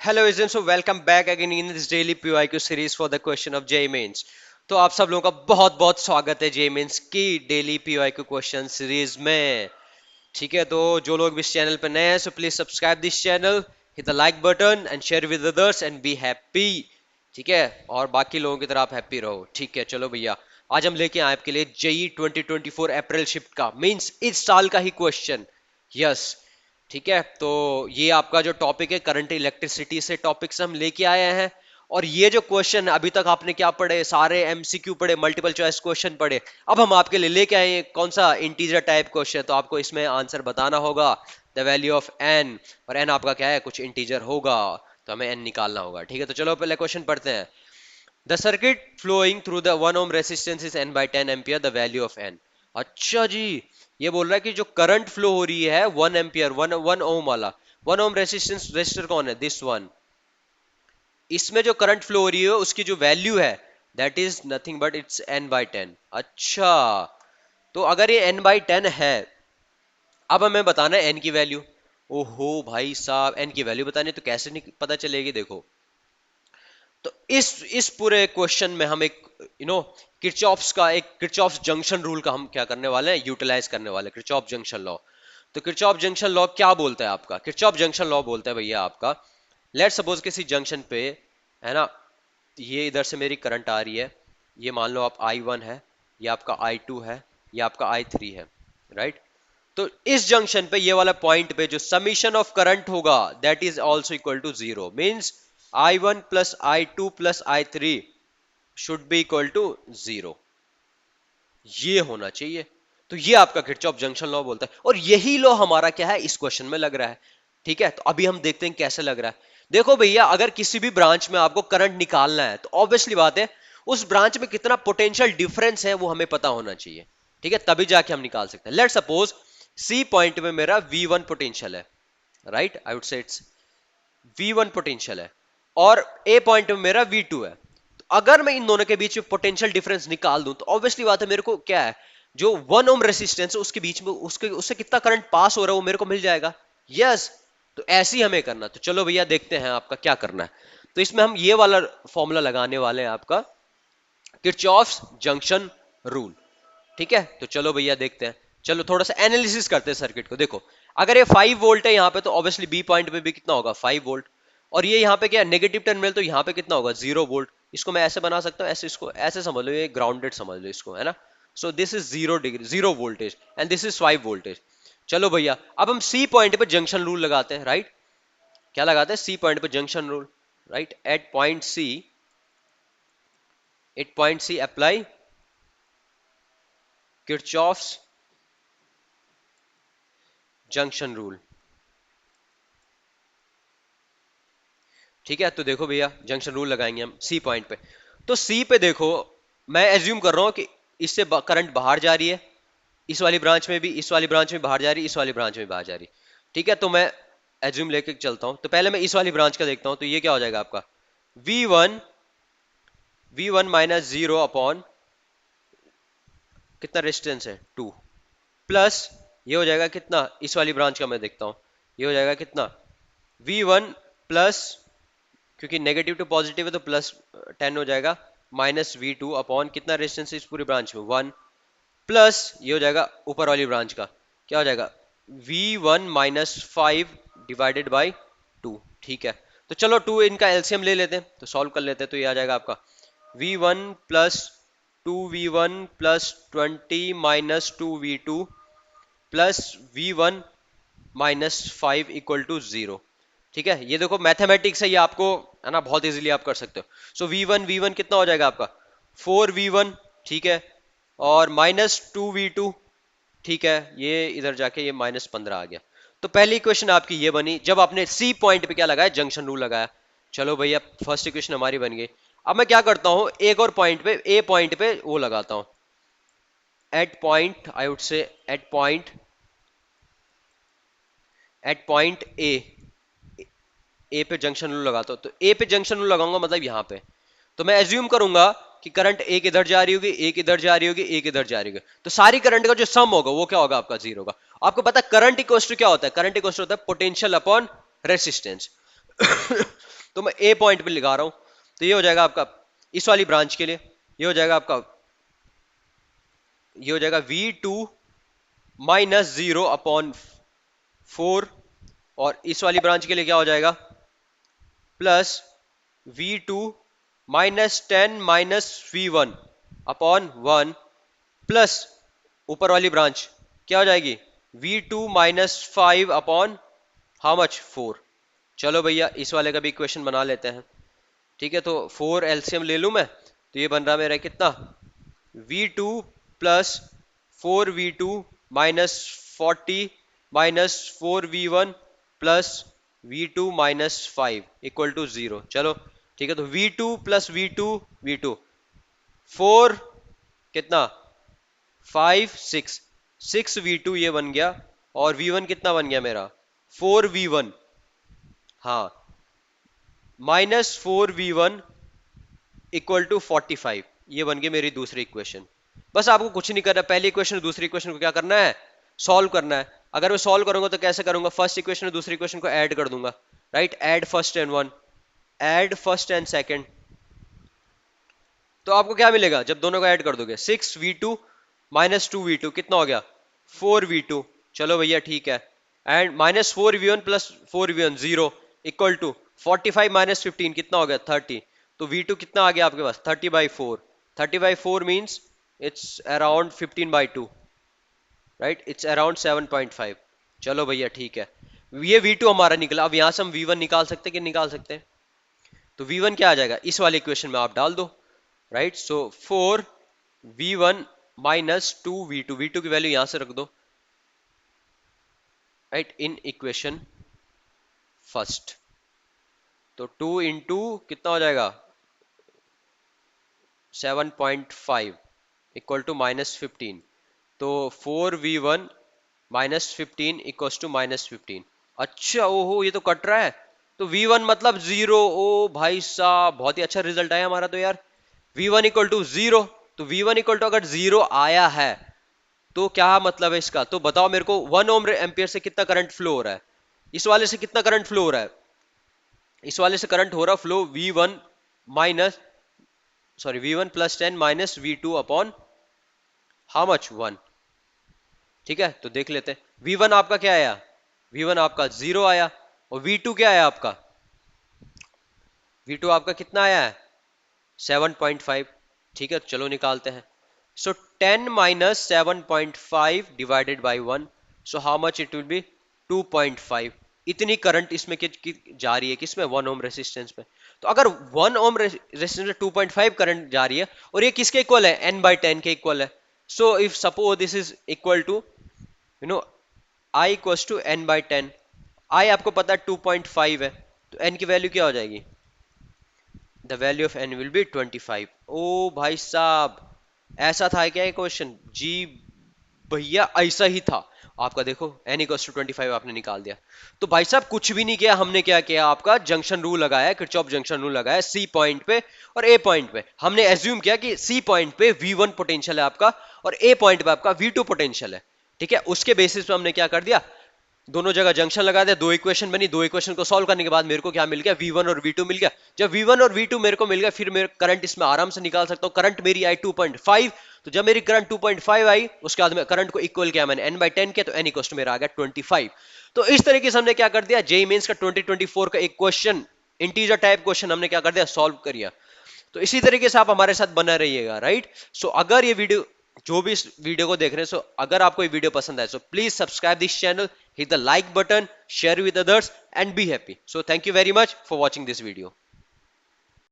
Hello agents, welcome back again in this daily PYQ series for the question of JEE Mains. तो आप सब लोगों का बहुत बहुत स्वागत है जेईई मेंस की डेली पीवाईक्यू क्वेश्चन सीरीज में। ठीक है, तो जो लोग भी इस चैनल पर नए हैं so please subscribe this channel, hit the like button and share with others and be happy. ठीक है, और बाकी लोगों की तरह आप हैप्पी रहो। ठीक है, चलो भैया, आज हम लेके आए आपके लिए जेईई 2024 अप्रैल शिफ्ट का मींस इस साल का ही क्वेश्चन। यस, ठीक है, तो ये आपका जो टॉपिक है करंट इलेक्ट्रिसिटी से टॉपिक्स हम लेके आए हैं। और ये जो क्वेश्चन अभी तक आपने क्या पढ़े, सारे एमसीक्यू पढ़े, मल्टीपल चॉइस क्वेश्चन पढ़े। अब हम आपके लिए लेके आए हैं कौन सा इंटीजर टाइप क्वेश्चन, तो आपको इसमें आंसर बताना होगा द वैल्यू ऑफ एन। और एन आपका क्या है, कुछ इंटीजर होगा, तो हमें एन निकालना होगा। ठीक है, तो चलो पहले क्वेश्चन पढ़ते हैं। The circuit flowing through the 1 ohm resistance is n by 10 ampere, the value of n। अच्छा जी, ये बोल रहा है कि जो करंट फ्लो हो रही है 1 एम्पियर, वन ओम वाला, 1 ohm रेसिस्टेंस रेजिस्टर कौन है, दिस वन। इसमें जो करंट फ्लो हो रही है उसकी जो वैल्यू है that is nothing but it's n by 10। अच्छा, तो अगर ये n by 10 है, अब हमें बताना है n की वैल्यू। ओहो भाई साहब, n की वैल्यू बतानी है, तो कैसे नहीं पता चलेगी, देखो। तो इस पूरे क्वेश्चन में हम एक किरचॉफ्स का, एक किरचॉफ्स जंक्शन रूल का हम क्या करने वाले हैं, यूटिलाइज करने वाले हैं, किरचॉफ जंक्शन लॉ। तो किरचॉफ जंक्शन लॉ क्या बोलता है आपका, किरचॉफ जंक्शन लॉ बोलता है भैया आपका, लेट सपोज किसी जंक्शन पे, है ना, ये इधर से मेरी करंट आ रही है, ये मान लो आप I1 है, ये आपका I2 है, ये आपका I3 है, राइट। तो इस जंक्शन पे, ये वाला पॉइंट पे जो समीशन ऑफ करंट होगा that is also equal to zero, means I1 plus I2 plus I3 should be equal to zero, ये होना चाहिए। तो ये आपका किरचॉफ जंक्शन लॉ बोलता है, और यही लॉ हमारा क्या है, इस क्वेश्चन में लग रहा है। ठीक है, तो अभी हम देखते हैं कैसे लग रहा है। देखो भैया, अगर किसी भी ब्रांच में आपको करंट निकालना है तो ऑब्वियसली बात है उस ब्रांच में कितना पोटेंशियल डिफरेंस है वो हमें पता होना चाहिए। ठीक है, तभी जाके हम निकाल सकते हैं। लेट सपोज सी पॉइंट में मेरा V1 पोटेंशियल है, राइट, आई वुड से इट्स V1 पोटेंशियल है, और ए पॉइंट में मेरा V2 है। तो अगर मैं इन दोनों के बीच में पोटेंशियल डिफरेंस निकाल दूं तो ऑब्वियसली बात है मेरे को क्या है, जो 1 ओम रेसिस्टेंस है उसके बीच में, उसके उससे कितना करंट पास हो रहा है वो मेरे को मिल जाएगा। यस, तो ऐसे ही हमें करना। तो चलो भैया देखते हैं आपका क्या करना है। तो इसमें हम ये वाला फॉर्मूला लगाने वाले हैं आपका, किरचॉफ्स जंक्शन रूल। ठीक है, तो चलो भैया देखते हैं। चलो थोड़ा सा एनालिसिस करते हैं सर्किट को। देखो, अगर ये 5 वोल्ट है यहाँ पे, तो ऑब्वियसली बी पॉइंट पे भी कितना होगा, 5 वोल्ट। और ये यहाँ पे क्या नेगेटिव टर्मिनल, तो यहाँ पे कितना होगा, 0 वोल्ट। इसको मैं ऐसे बना सकता हूँ, ऐसे, इसको ऐसे समझ लो, ये ग्राउंडेड समझ लो इसको, है ना। So this is 0 degree, 0 voltage, and this is 5 voltage. चलो भैया, अब हम सी पॉइंट पे जंक्शन रूल लगाते हैं, राइट। क्या लगाते हैं, सी पॉइंट पे junction rule, right. At point C apply Kirchhoff's junction rule. ठीक है, तो देखो भैया, जंक्शन रूल लगाएंगे हम सी पॉइंट पे। तो सी पे देखो, मैं एज्यूम कर रहा हूं कि इससे करंट बाहर जा रही है, इस वाली ब्रांच में भी, इस वाली ब्रांच में बाहर जा रही है, इस वाली ब्रांच में बाहर जा रही है। ठीक है, तो मैं एज्यूम लेके चलता हूं। तो पहले मैं इस वाली ब्रांच का देखता हूं, तो ये क्या हो जाएगा आपका, V1, V1 minus zero upon कितना रेजिस्टेंस है, 2, प्लस ये हो जाएगा कितना, इस वाली ब्रांच का मैं देखता हूं, ये हो जाएगा कितना, V1 प्लस, क्योंकि नेगेटिव टू पॉजिटिव है तो प्लस 10 हो जाएगा, माइनस V2 अपॉन कितना रेजिस्टेंस है इस पूरी ब्रांच में, 1, प्लस ये हो जाएगा ऊपर वाली ब्रांच का, क्या हो जाएगा, V1 माइनस 5 डिवाइडेड बाई 2। ठीक है, तो चलो 2 इनका एलसीएम ले लेते हैं, तो सॉल्व कर लेते हैं। तो ये आ जाएगा आपका V1 प्लस 2V1 प्लस 20 minus 2V2 plus V1 minus 5 equal to 0। ठीक है, ये देखो मैथमेटिक्स है, ये आपको, है ना, बहुत इजीली आप कर सकते हो। सो V1 कितना हो जाएगा आपका, 4V1। ठीक है, और माइनस 2V2। ठीक है, ये इधर जाके ये माइनस 15 आ गया। तो पहली इक्वेशन आपकी ये बनी जब आपने सी पॉइंट पे क्या लगाया, जंक्शन रूल लगाया। चलो भैया, फर्स्ट इक्वेशन हमारी बन गई। अब मैं क्या करता हूं, एक और पॉइंट पे, ए पॉइंट पे वो लगाता हूं, at point, I would say at point A पे जंक्शन रूल लगाता हूं। तो ए पे जंक्शन रूल लगाऊंगा मतलब यहां पे, तो मैं एज्यूम करूंगा कि करंट एक इधर जा रही होगी, एक इधर जा रही होगी, एक इधर जा रही होगी, तो सारी करंट का जो सम होगा वो क्या होगा आपका, जीरो होगा। आपको पता है करंट इक्वल टू क्या होता है, करंट इक्वल टू होता है पोटेंशियल अपॉन रेसिस्टेंस। तो मैं ए पॉइंट पे लगा रहा हूं, तो ये हो जाएगा आपका इस वाली ब्रांच के लिए, ये हो जाएगा आपका, ये हो जाएगा V2 माइनस 0/4, और इस वाली ब्रांच के लिए क्या हो जाएगा, plus V2 minus 10 minus V1/1, plus ऊपर वाली ब्रांच क्या हो जाएगी, V2 माइनस 5 हाउ मच 4। चलो भैया इस वाले का भी इक्वेशन बना लेते हैं। ठीक है, तो 4 एलसीएम ले लूं मैं, तो ये बन रहा मेरा कितना, V2 plus 4V2 minus 40 minus 4V1 plus V2 minus 5 equal to 0। चलो ठीक है, तो V2 प्लस V2, V2 4 कितना 5 6, 6V2 ये बन गया, और V1 कितना बन गया मेरा 4V1, हाँ, माइनस 4V1 इक्वल टू 45, ये बन गई मेरी दूसरी इक्वेशन। बस आपको कुछ नहीं करना, पहली इक्वेशन और दूसरी इक्वेशन को क्या करना है, सॉल्व करना है। अगर मैं सॉल्व करूंगा तो कैसे करूंगा, फर्स्ट इक्वेशन और दूसरी इक्वेशन को ऐड कर दूंगा, right, add first and one, add first and second. तो आपको क्या मिलेगा जब दोनों को ऐड कर दोगे, 6V2 माइनस 2V2 कितना हो गया 4V2। चलो भैया ठीक है, and minus 4V1 plus 4V1 0 equal to 45 minus 15 कितना हो गया 30। तो V2 कितना आ गया आपके पास 30/4, 30/4 means it's around 15/2, right, it's around 7.5। चलो भैया ठीक है, ये V2 हमारा निकला। अब यहां से हम V1 निकाल सकते हैं कि निकाल सकते हैं, तो V1 क्या आ जाएगा, इस वाले इक्वेशन में आप डाल दो, राइट, सो 4V1 माइनस 2V2, V2 की वैल्यू यहां से रख दो, राइट, इन इक्वेशन फर्स्ट। तो 2 इंटू कितना हो जाएगा 7.5 इक्वल टू माइनस 15, तो 4V1 minus 15 equal to minus 15। अच्छा, ओहो ये तो कट रहा है, तो V1 मतलब 0। ओ भाई साहब बहुत ही अच्छा रिजल्ट आया हमारा तो यार, V1 इक्वल टू 0। तो V1 इक्वल टू अगर 0 आया है तो क्या मतलब है इसका, तो बताओ मेरे को 1 ओम एम्पियर से कितना करंट फ्लो हो रहा है, इस वाले से कितना करंट फ्लो हो रहा है, इस वाले से करंट हो रहा flow V1 minus, sorry, V1 plus 10 minus V2 upon how much 1। ठीक है, तो देख लेते हैं V1 आपका क्या आया, V1 आपका 0 आया, और V2 क्या आया आपका, V2 आपका कितना आया है 7.5। ठीक है, तो चलो निकालते हैं। सो 10 minus 7.5 divided by 1, so how much it will be 2.5। इतनी करंट इसमें जा रही है किसमें 1 ओम रेसिस्टेंस में। तो अगर 1 ओम रेसिस्टेंस में 2.5 करंट जा रही है, और ये किसके इक्वल है n/10 के इक्वल है, so if suppose this is equal to you know I equals to n/10, I आपको पता है 2.5 है, तो n की वैल्यू क्या हो जाएगी, the value of n will be 25। ओ भाई साहब ऐसा था क्या ये क्वेश्चन, जी भैया ऐसा ही था आपका। देखो n इक्वल्स टू 25 आपने निकाल दिया। तो भाई साहब कुछ भी नहीं किया हमने, क्या किया, आपका जंक्शन रूल लगाया, किरचॉफ जंक्शन रूल लगाया सी पॉइंट पे और ए पॉइंट पे। हमने एज्यूम किया कि सी पॉइंट पे V1 पोटेंशियल है आपका, और ए पॉइंट पे आपका V2 पोटेंशियल है। ठीक है, उसके बेसिस पे हमने क्या कर दिया, दोनों जगह जंक्शन लगा दिया, दो इक्वेशन बनी, दो इक्वेशन को सॉल्व करने के बाद मेरे को क्या मिल गया, V1 और V2 मिल गया। जब V1 और V2 मेरे को मिल गया, फिर मेरे करंट इसमें आराम से निकाल सकता हूँ। करंट मेरी आई 2.5, तो जब मेरी करंट 2.5 आई, उसके बाद में करंट को इक्वल किया मैंने n/10 के, तो n इक्वल टू मेरा आ गया 25। तो इस तरीके से हमने क्या कर दिया, जेईई मेंस का 2024 का एक क्वेश्चन, इंटीजर टाइप क्वेश्चन हमने क्या कर दिया, सॉल्व कर दिया। तो इसी तरीके से आप हमारे साथ बना रहिएगा, राइट। सो अगर ये वीडियो, जो भी इस वीडियो को देख रहे हैं, सो अगर आपको ये वीडियो पसंद आए, so please subscribe this channel, hit the like button, share with others, and be happy. So thank you very much for watching this video.